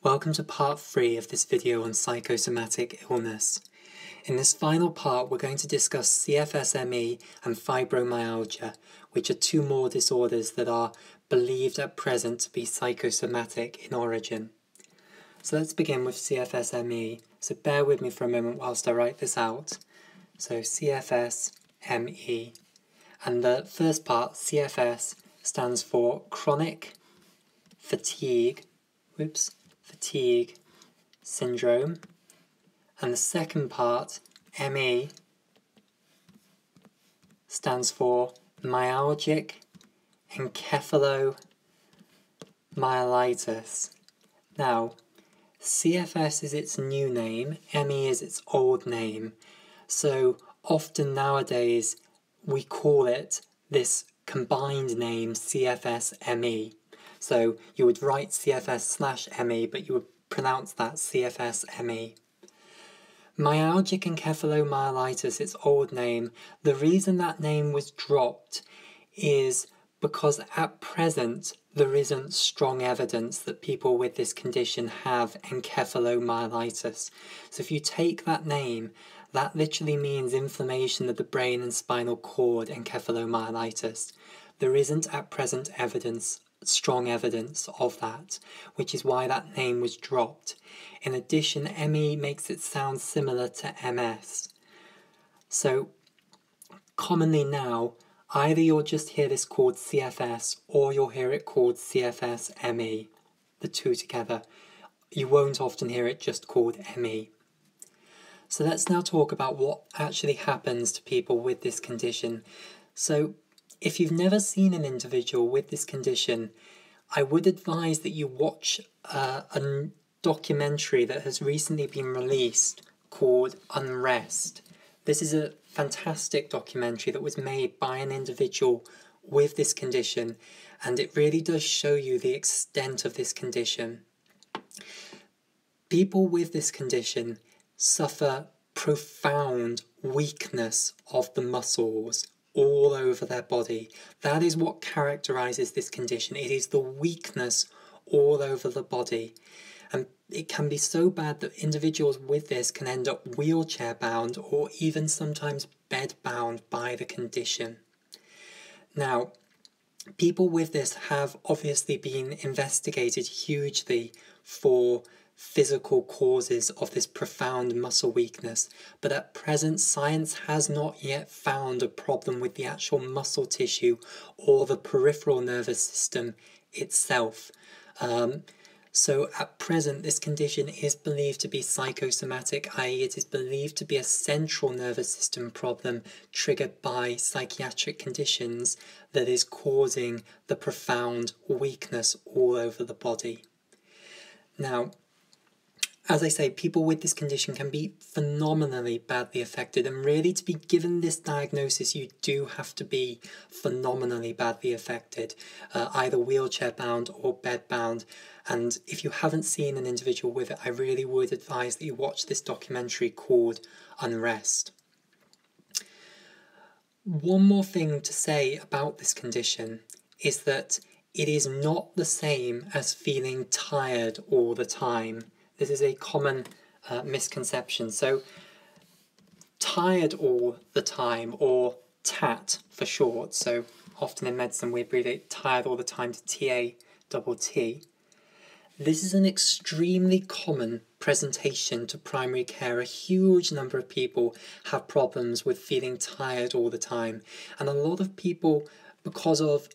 Welcome to part 3 of this video on psychosomatic illness. In this final part, we're going to discuss CFS-ME and fibromyalgia, which are two more disorders that are believed at present to be psychosomatic in origin. So let's begin with CFS-ME. So bear with me for a moment whilst I write this out. So CFS-ME. And the first part, CFS, stands for chronic fatigue syndrome, and the second part, ME, stands for myalgic encephalomyelitis. Now, CFS is its new name, ME is its old name, so often nowadays we call it this combined name CFS-ME. So you would write CFS/ME, but you would pronounce that CFS-ME. Myalgic encephalomyelitis, its old name, the reason that name was dropped is because at present there isn't strong evidence that people with this condition have encephalomyelitis. So if you take that name, that literally means inflammation of the brain and spinal cord, encephalomyelitis. There isn't at present strong evidence of that, which is why that name was dropped. In addition, ME makes it sound similar to MS. So commonly now, either you'll just hear this called CFS or you'll hear it called CFS-ME, the two together. You won't often hear it just called ME. So let's now talk about what actually happens to people with this condition. So if you've never seen an individual with this condition, I would advise that you watch a documentary that has recently been released called Unrest. This is a fantastic documentary that was made by an individual with this condition, and it really does show you the extent of this condition. People with this condition suffer profound weakness of the muscles all over their body. That is what characterizes this condition. It is the weakness all over the body. And it can be so bad that individuals with this can end up wheelchair bound or even sometimes bed bound by the condition. Now, people with this have obviously been investigated hugely for physical causes of this profound muscle weakness, but at present science has not yet found a problem with the actual muscle tissue or the peripheral nervous system itself. So at present this condition is believed to be psychosomatic, i.e. it is believed to be a central nervous system problem triggered by psychiatric conditions that is causing the profound weakness all over the body. Now, as I say, people with this condition can be phenomenally badly affected, and really to be given this diagnosis you do have to be phenomenally badly affected, either wheelchair bound or bed bound. And if you haven't seen an individual with it, I really would advise that you watch this documentary called Unrest. One more thing to say about this condition is that it is not the same as feeling tired all the time. This is a common misconception. So, tired all the time, or TAT for short, so often in medicine we abbreviate tired all the time to TATT. This is an extremely common presentation to primary care. A huge number of people have problems with feeling tired all the time, and a lot of people, because of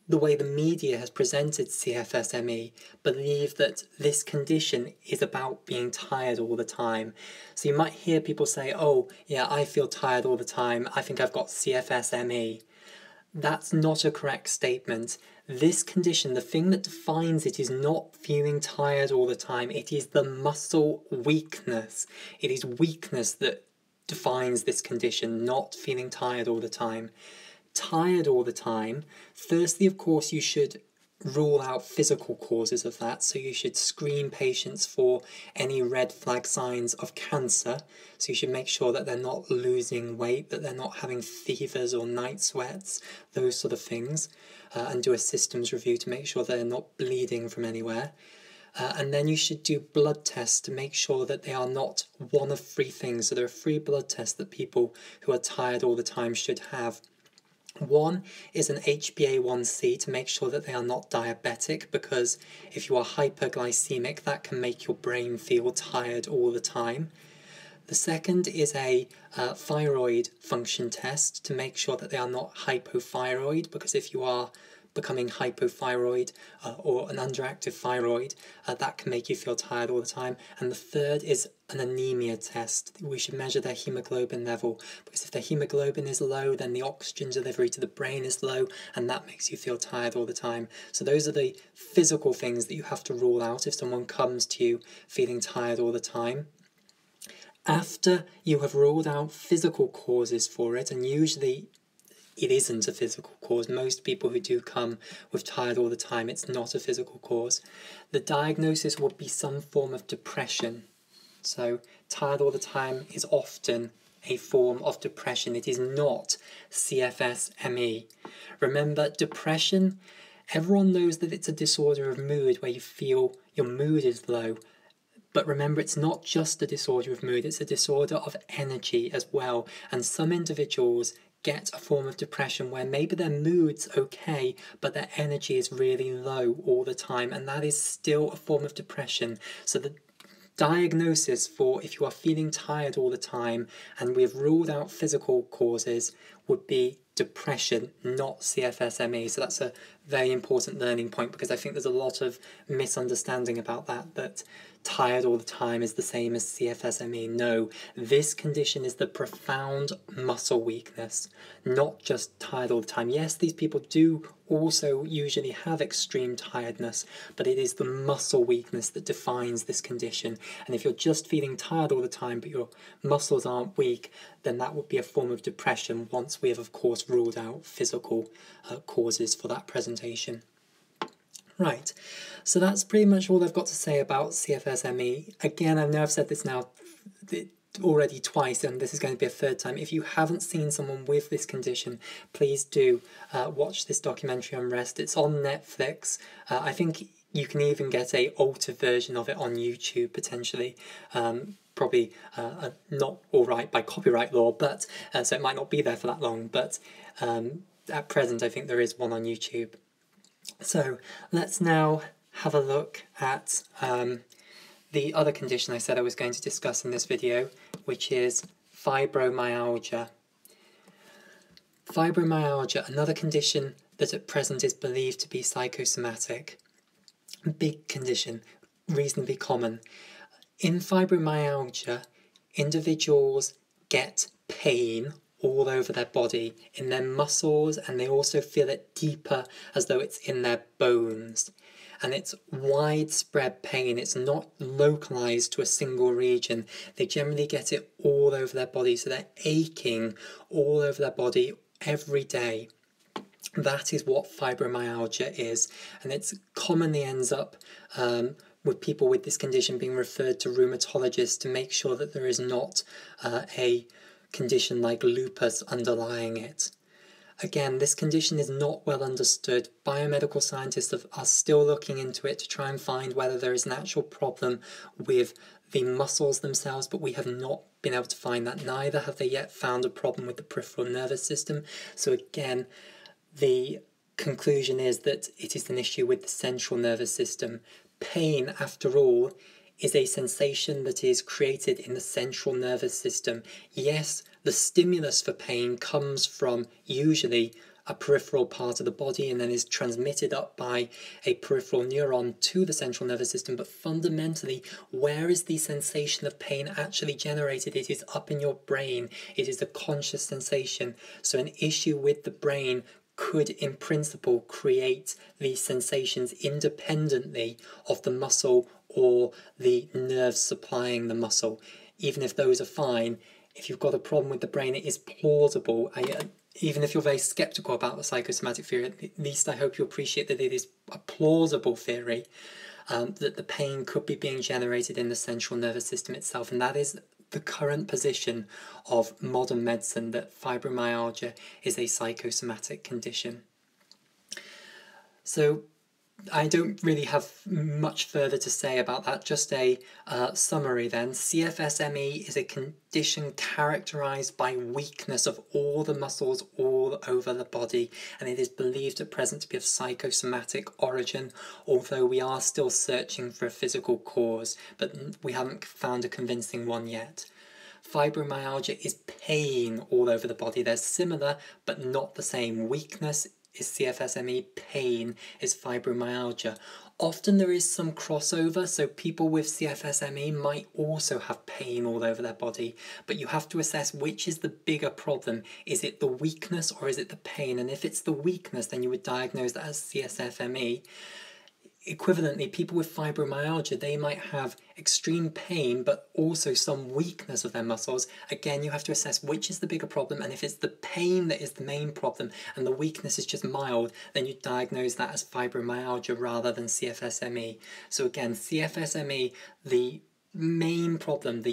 the way the media has presented CFS-ME, believe that this condition is about being tired all the time. So you might hear people say, oh yeah, I feel tired all the time, I think I've got CFS-ME. That's not a correct statement. This condition, the thing that defines it is not feeling tired all the time, it is the muscle weakness. It is weakness that defines this condition, not feeling tired all the time. Tired all the time, firstly, of course, you should rule out physical causes of that, so you should screen patients for any red flag signs of cancer, so you should make sure that they're not losing weight, that they're not having fevers or night sweats, those sort of things, and do a systems review to make sure they're not bleeding from anywhere. and then you should do blood tests to make sure that they are not one of three things. So there are three blood tests that people who are tired all the time should have. One is an HbA1c to make sure that they are not diabetic, because if you are hyperglycemic, that can make your brain feel tired all the time. The second is a thyroid function test to make sure that they are not hypothyroid, because if you are becoming hypothyroid or an underactive thyroid, that can make you feel tired all the time. And the third is an anemia test. We should measure their hemoglobin level, because if their hemoglobin is low, then the oxygen delivery to the brain is low, and that makes you feel tired all the time. So those are the physical things that you have to rule out if someone comes to you feeling tired all the time. After you have ruled out physical causes for it, and usually it isn't a physical cause. Most people who do come with tired all the time, it's not a physical cause. The diagnosis would be some form of depression. So tired all the time is often a form of depression. It is not CFS-ME. Remember, depression, everyone knows that it's a disorder of mood where you feel your mood is low. But remember, it's not just a disorder of mood, it's a disorder of energy as well. And some individuals get a form of depression where maybe their mood's okay, but their energy is really low all the time, and that is still a form of depression. So the diagnosis for if you are feeling tired all the time and we have ruled out physical causes would be depression, not CFS-ME. So that's a very important learning point, because I think there's a lot of misunderstanding about that tired all the time is the same as CFS-ME. No, this condition is the profound muscle weakness, not just tired all the time. Yes, these people do also usually have extreme tiredness, but it is the muscle weakness that defines this condition. And if you're just feeling tired all the time but your muscles aren't weak, then that would be a form of depression, once we have of course ruled out physical causes for that presentation. Right, so that's pretty much all I've got to say about CFS-ME. Again, I know I've said this now already twice, and this is going to be a third time. If you haven't seen someone with this condition, please do watch this documentary on rest. It's on Netflix. I think you can even get a altered version of it on YouTube potentially. Probably not all right by copyright law, but so it might not be there for that long, but at present I think there is one on YouTube. So let's now have a look at the other condition I said I was going to discuss in this video, which is fibromyalgia. Fibromyalgia, another condition that at present is believed to be psychosomatic. Big condition, reasonably common. In fibromyalgia, individuals get pain all over their body, in their muscles, and they also feel it deeper, as though it's in their bones. And it's widespread pain. It's not localized to a single region. They generally get it all over their body, so they're aching all over their body every day. That is what fibromyalgia is, and it commonly ends up with people with this condition being referred to rheumatologists to make sure that there is not a condition like lupus underlying it. Again, this condition is not well understood. Biomedical scientists are still looking into it to try and find whether there is an actual problem with the muscles themselves, but we have not been able to find that. Neither have they yet found a problem with the peripheral nervous system. So again, the conclusion is that it is an issue with the central nervous system. Pain, after all, is a sensation that is created in the central nervous system. Yes, the stimulus for pain comes from usually a peripheral part of the body and then is transmitted up by a peripheral neuron to the central nervous system, but fundamentally, where is the sensation of pain actually generated? It is up in your brain. It is a conscious sensation. So an issue with the brain could in principle create these sensations independently of the muscle or the nerves supplying the muscle. Even if those are fine, if you've got a problem with the brain, it is plausible. Even if you're very skeptical about the psychosomatic theory, at least I hope you appreciate that it is a plausible theory that the pain could be being generated in the central nervous system itself, and that is the current position of modern medicine, that fibromyalgia is a psychosomatic condition. So I don't really have much further to say about that, just a summary then. CFSME is a condition characterised by weakness of all the muscles all over the body, and it is believed at present to be of psychosomatic origin, although we are still searching for a physical cause, but we haven't found a convincing one yet. Fibromyalgia is pain all over the body. They're similar, but not the same. Weakness is CFSME, pain is fibromyalgia. Often there is some crossover, so people with CFSME might also have pain all over their body, but you have to assess which is the bigger problem. Is it the weakness or is it the pain? And if it's the weakness, then you would diagnose that as CFSME. Equivalently, people with fibromyalgia, they might have extreme pain but also some weakness of their muscles. Again, you have to assess which is the bigger problem, and if it's the pain that is the main problem and the weakness is just mild, then you diagnose that as fibromyalgia rather than CFSME. So again, CFSME, the main problem,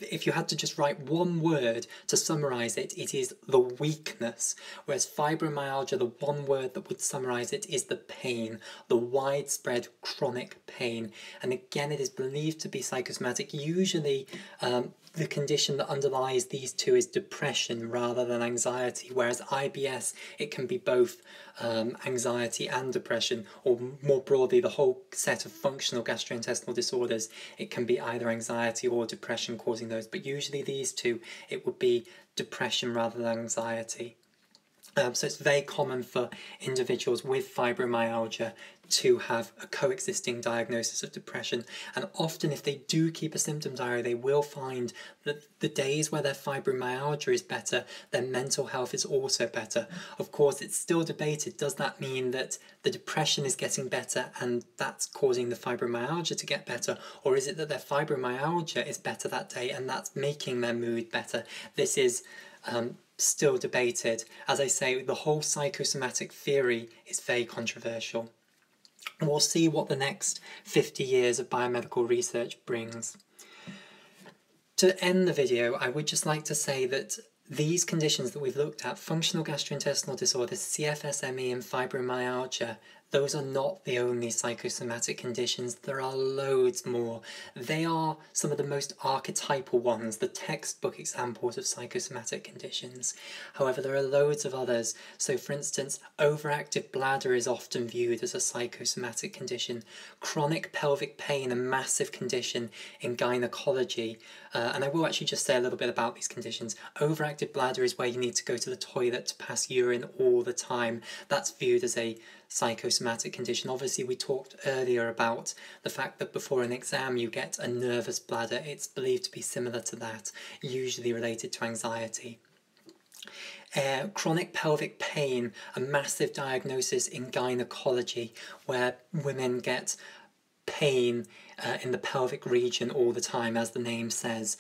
if you had to just write one word to summarise it, it is the weakness. Whereas fibromyalgia, the one word that would summarise it is the pain, the widespread chronic pain. And again, it is believed to be psychosomatic. Usually the condition that underlies these two is depression rather than anxiety, whereas IBS, it can be both anxiety and depression, or more broadly, the whole set of functional gastrointestinal disorders, it can be either anxiety or depression causing those, but usually these two, it would be depression rather than anxiety. So it's very common for individuals with fibromyalgia to have a coexisting diagnosis of depression, and often if they do keep a symptom diary, they will find that the days where their fibromyalgia is better, their mental health is also better. Of course, it's still debated. Does that mean that the depression is getting better and that's causing the fibromyalgia to get better, or is it that their fibromyalgia is better that day and that's making their mood better? This is still debated. As I say, the whole psychosomatic theory is very controversial. We'll see what the next 50 years of biomedical research brings. To end the video, I would just like to say that these conditions that we've looked at, functional gastrointestinal disorders, CFSME and fibromyalgia, those are not the only psychosomatic conditions. There are loads more. They are some of the most archetypal ones, the textbook examples of psychosomatic conditions. However, there are loads of others. So for instance, overactive bladder is often viewed as a psychosomatic condition. Chronic pelvic pain, a massive condition in gynecology. And I will actually just say a little bit about these conditions. Overactive bladder is where you need to go to the toilet to pass urine all the time. That's viewed as a psychosomatic condition. Obviously, we talked earlier about the fact that before an exam you get a nervous bladder. It's believed to be similar to that, usually related to anxiety. Chronic pelvic pain, a massive diagnosis in gynecology where women get pain in the pelvic region all the time, as the name says.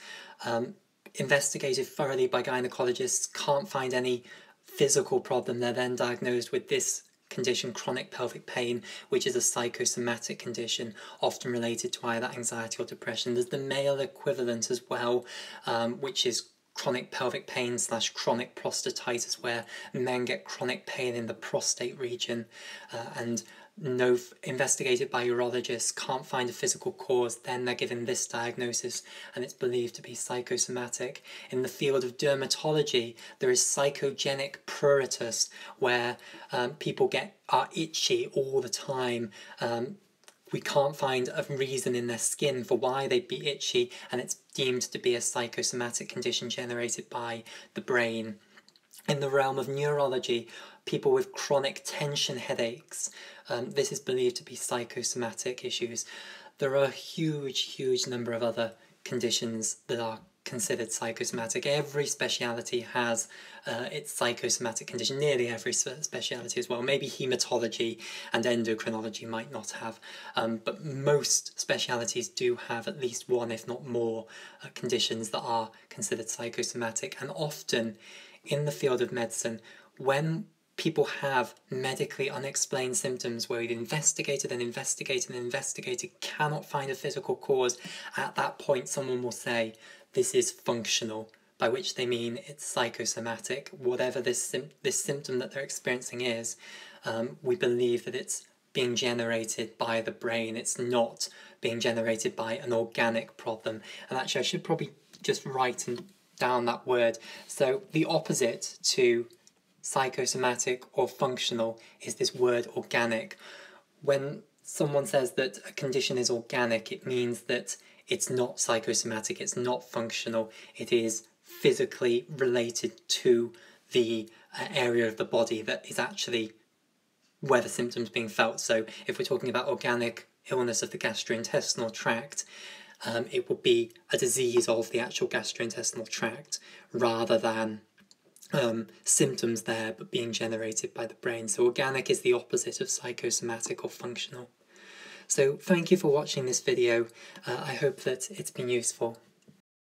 Investigated thoroughly by gynecologists, can't find any physical problem. They're then diagnosed with this condition, chronic pelvic pain, which is a psychosomatic condition, often related to either anxiety or depression. There's the male equivalent as well, which is chronic pelvic pain / chronic prostatitis, where men get chronic pain in the prostate region, and investigated by urologists, can't find a physical cause, then they're given this diagnosis and it's believed to be psychosomatic. In the field of dermatology, there is psychogenic pruritus, where people are itchy all the time. We can't find a reason in their skin for why they'd be itchy, and it's deemed to be a psychosomatic condition generated by the brain. In the realm of neurology, people with chronic tension headaches, this is believed to be psychosomatic issues. There are a huge number of other conditions that are considered psychosomatic. Every speciality has its psychosomatic condition, nearly every speciality as well. Maybe hematology and endocrinology might not have, but most specialities do have at least one, if not more, conditions that are considered psychosomatic. And often in the field of medicine, when people have medically unexplained symptoms where we've investigated and investigated and investigated, cannot find a physical cause, at that point someone will say, this is functional, by which they mean it's psychosomatic. Whatever this symptom that they're experiencing is, we believe that it's being generated by the brain. It's not being generated by an organic problem. And actually, I should probably just write down that word. So the opposite to psychosomatic or functional is this word organic. When someone says that a condition is organic, it means that it's not psychosomatic, it's not functional, it is physically related to the area of the body that is actually where the symptoms being felt. So if we're talking about organic illness of the gastrointestinal tract, it would be a disease of the actual gastrointestinal tract rather than symptoms there but being generated by the brain. So organic is the opposite of psychosomatic or functional. So thank you for watching this video. I hope that it's been useful.